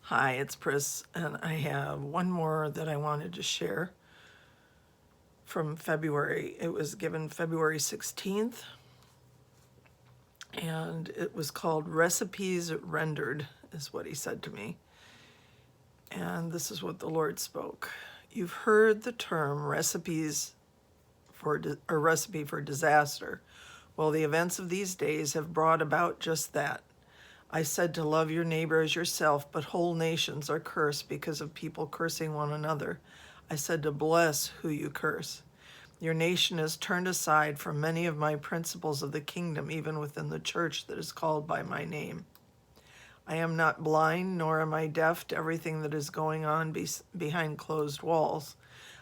Hi, it's Pris, and I have one more that I wanted to share from February. It was given February 16th, and it was called Recipes Rendered, is what he said to me. And this is what the Lord spoke. You've heard the term recipes for or recipe for disaster. Well, the events of these days have brought about just that. I said to love your neighbor as yourself, but whole nations are cursed because of people cursing one another. I said to bless who you curse. Your nation has turned aside from many of my principles of the kingdom, even within the church that is called by my name. I am not blind, nor am I deaf to everything that is going on behind closed walls.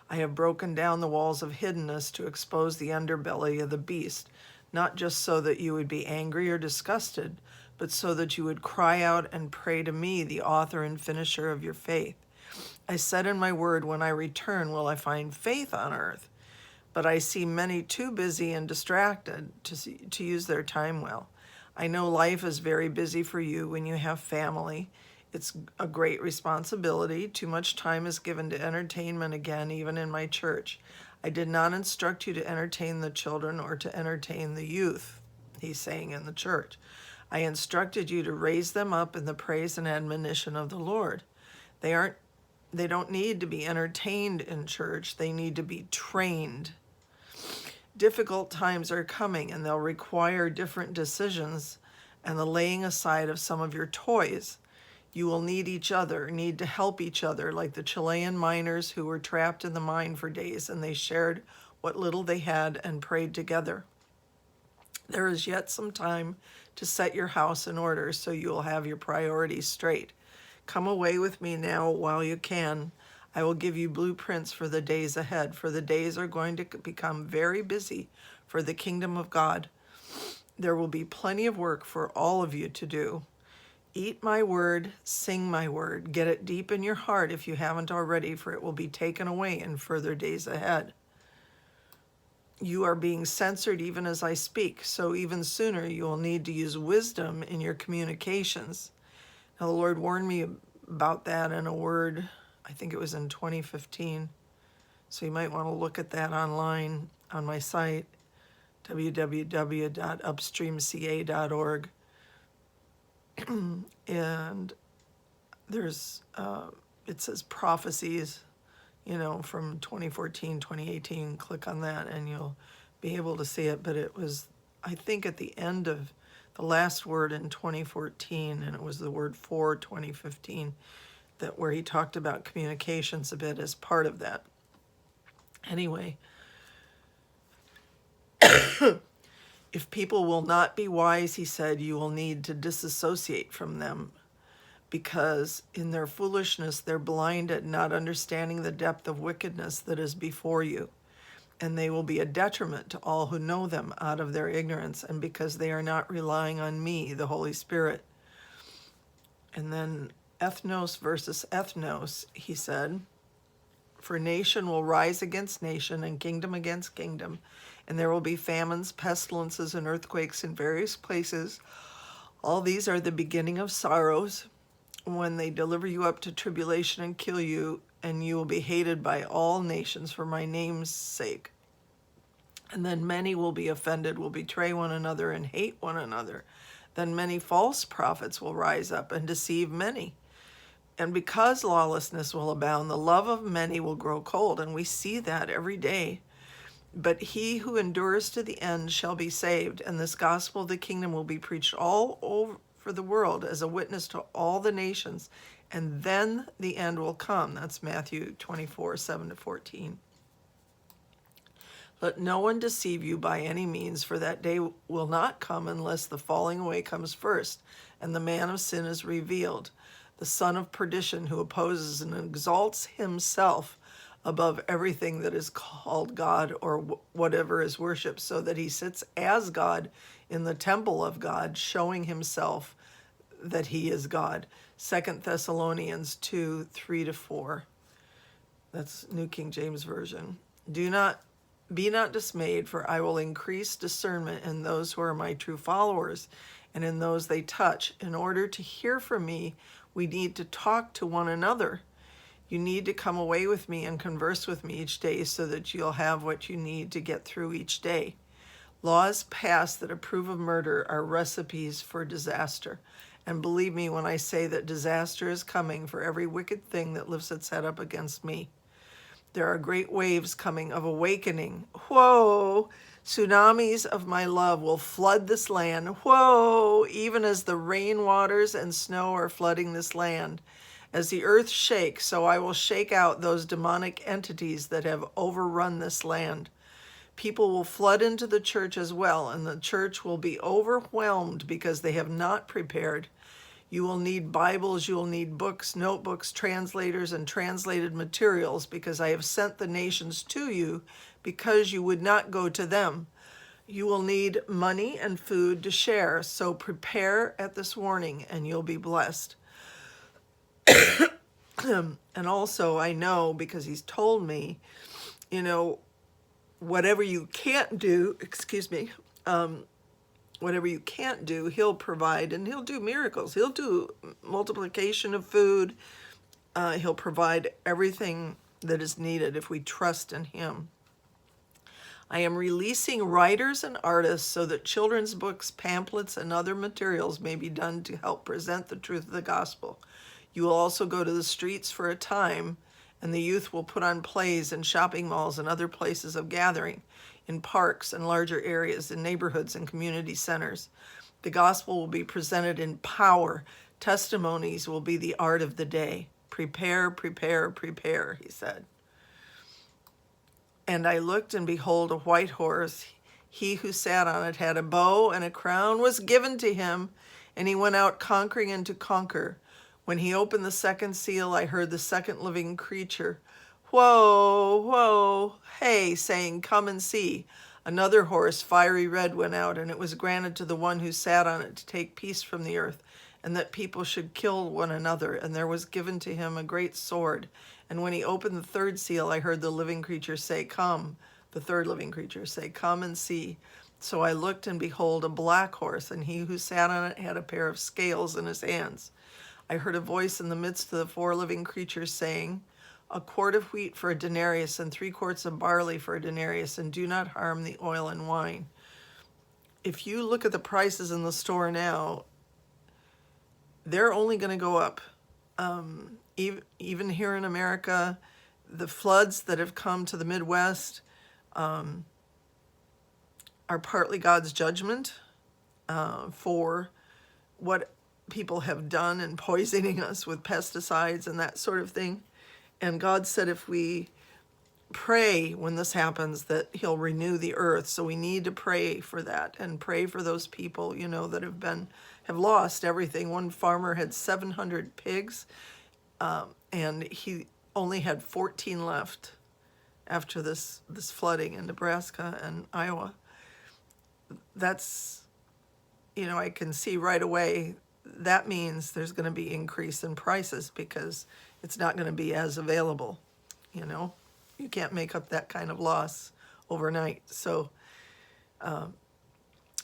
I have broken down the walls of hiddenness to expose the underbelly of the beast, not just so that you would be angry or disgusted, but so that you would cry out and pray to me, the author and finisher of your faith. I said in my word, when I return, will I find faith on earth? But I see many too busy and distracted to use their time well. I know life is very busy for you when you have family. It's a great responsibility. Too much time is given to entertainment again, even in my church. I did not instruct you to entertain the children or to entertain the youth, he's saying in the church. I instructed you to raise them up in the praise and admonition of the Lord. They don't need to be entertained in church. They need to be trained. Difficult times are coming, and they'll require different decisions and the laying aside of some of your toys. You will need each other, need to help each other, like the Chilean miners who were trapped in the mine for days, and they shared what little they had and prayed together. There is yet some time to set your house in order so you will have your priorities straight. Come away with me now while you can. I will give you blueprints for the days ahead, for the days are going to become very busy for the kingdom of God. There will be plenty of work for all of you to do. Eat my word, sing my word. Get it deep in your heart if you haven't already, for it will be taken away in further days ahead. You are being censored even as I speak, so even sooner you will need to use wisdom in your communications. Now, the Lord warned me about that in a word, I think it was in 2015. So you might want to look at that online on my site, www.upstreamca.org. And there's, it says prophecies, from 2014, 2018. Click on that and you'll be able to see it. But it was, I think, at the end of the last word in 2014, and it was the word for 2015, that where he talked about communications a bit as part of that. Anyway, if people will not be wise, he said, you will need to disassociate from them, because in their foolishness they're blinded, not understanding the depth of wickedness that is before you. And they will be a detriment to all who know them out of their ignorance, and because they are not relying on me, the Holy Spirit. And then ethnos versus ethnos, he said, for nation will rise against nation and kingdom against kingdom, and there will be famines, pestilences, and earthquakes in various places. All these are the beginning of sorrows. When they deliver you up to tribulation and kill you, and you will be hated by all nations for my name's sake. And then many will be offended, will betray one another, and hate one another. Then many false prophets will rise up and deceive many. And because lawlessness will abound, the love of many will grow cold, and we see that every day. But he who endures to the end shall be saved, and this gospel of the kingdom will be preached all over the world as a witness to all the nations, and then the end will come. That's Matthew 24, 7-14. Let no one deceive you by any means, for that day will not come unless the falling away comes first, and the man of sin is revealed, the son of perdition, who opposes and exalts himself above everything that is called God or whatever is worshipped, so that he sits as God in the temple of God, showing himself that he is God. 2 Thessalonians 2, 3-4. That's New King James Version. Be not dismayed, for I will increase discernment in those who are my true followers, and in those they touch. In order to hear from me, we need to talk to one another. You need to come away with me and converse with me each day so that you'll have what you need to get through each day. Laws passed that approve of murder are recipes for disaster. And believe me when I say that disaster is coming for every wicked thing that lifts its head up against me. There are great waves coming of awakening. Whoa! Tsunamis of my love will flood this land. Whoa! Even as the rain waters and snow are flooding this land. As the earth shakes, so I will shake out those demonic entities that have overrun this land. People will flood into the church as well, and the church will be overwhelmed because they have not prepared. You will need Bibles, you will need books, notebooks, translators, and translated materials, because I have sent the nations to you because you would not go to them. You will need money and food to share, so prepare at this warning and you'll be blessed. And also I know, because he's told me, whatever you can't do, whatever you can't do, he'll provide, and he'll do miracles. He'll do multiplication of food. He'll provide everything that is needed if we trust in him. I am releasing writers and artists so that children's books, pamphlets, and other materials may be done to help present the truth of the gospel. You will also go to the streets for a time, and the youth will put on plays in shopping malls and other places of gathering, in parks and larger areas, in neighborhoods and community centers. The gospel will be presented in power. Testimonies will be the art of the day. Prepare, prepare, prepare, he said. And I looked, and behold, a white horse. He who sat on it had a bow, and a crown was given to him, and he went out conquering and to conquer. When he opened the second seal, I heard the second living creature, whoa, whoa, hey, saying, come and see. Another horse, fiery red, went out, and it was granted to the one who sat on it to take peace from the earth, and that people should kill one another. And there was given to him a great sword. And when he opened the third seal, I heard the living creature say, come. The third living creature say, come and see. So I looked, and behold, a black horse, and he who sat on it had a pair of scales in his hands. I heard a voice in the midst of the four living creatures saying, a quart of wheat for a denarius, and 3 quarts of barley for a denarius, and do not harm the oil and wine. If you look at the prices in the store now, they're only going to go up. Even here in America, the floods that have come to the Midwest are partly God's judgment for what people have done in poisoning us with pesticides and that sort of thing. And God said if we pray when this happens, that he'll renew the earth. So we need to pray for that, and pray for those people, that have lost everything. One farmer had 700 pigs, and he only had 14 left after this flooding in Nebraska and Iowa. That's, I can see right away that means there's going to be increase in prices, because it's not going to be as available. You can't make up that kind of loss overnight. So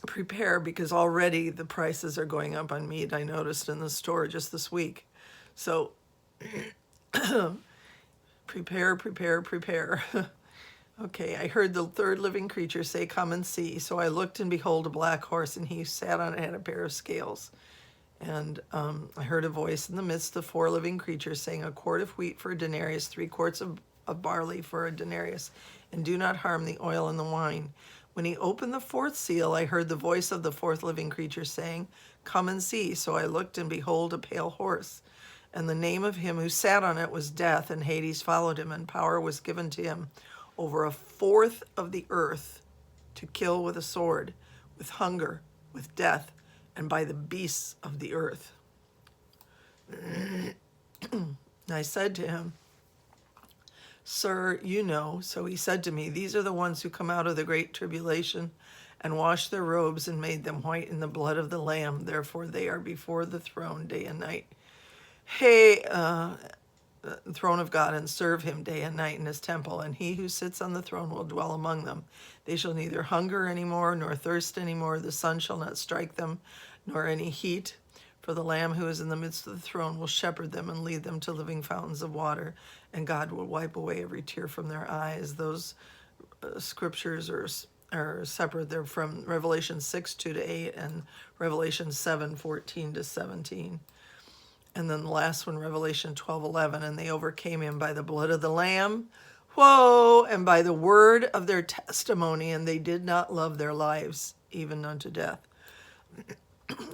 prepare, because already the prices are going up on meat. I noticed in the store just this week. So prepare, prepare, prepare. Okay, I heard the third living creature say, come and see. So I looked, and behold, a black horse, and he sat on it, had a pair of scales. And I heard a voice in the midst of 4 living creatures saying, a quart of wheat for a denarius, 3 quarts of barley for a denarius, and do not harm the oil and the wine. When he opened the 4th seal, I heard the voice of the 4th living creature saying, come and see. So I looked, and behold, a pale horse. And the name of him who sat on it was Death, and Hades followed him, and power was given to him over 1/4 of the earth, to kill with a sword, with hunger, with death, and by the beasts of the earth. I said to him, sir, you know. So he said to me, these are the ones who come out of the great tribulation, and washed their robes, and made them white in the blood of the Lamb. Therefore they are before the throne day and night. The throne of God, and serve him day and night in his temple, and he who sits on the throne will dwell among them. They shall neither hunger any more, nor thirst any more. The sun shall not strike them, nor any heat. For the Lamb who is in the midst of the throne will shepherd them and lead them to living fountains of water, and God will wipe away every tear from their eyes. Those scriptures are separate. They're from Revelation 6, 2-8, and Revelation 7, 14-17. And then the last one, Revelation 12:11, and they overcame him by the blood of the Lamb, whoa, and by the word of their testimony, and they did not love their lives even unto death.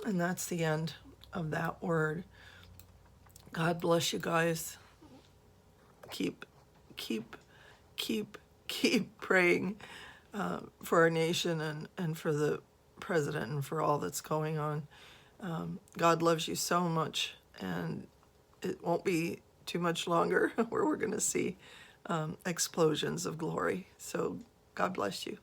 And that's the end of that word. God bless you guys. Keep praying for our nation and for the president and for all that's going on. God loves you so much, and it won't be too much longer where we're going to see explosions of glory. So God bless you.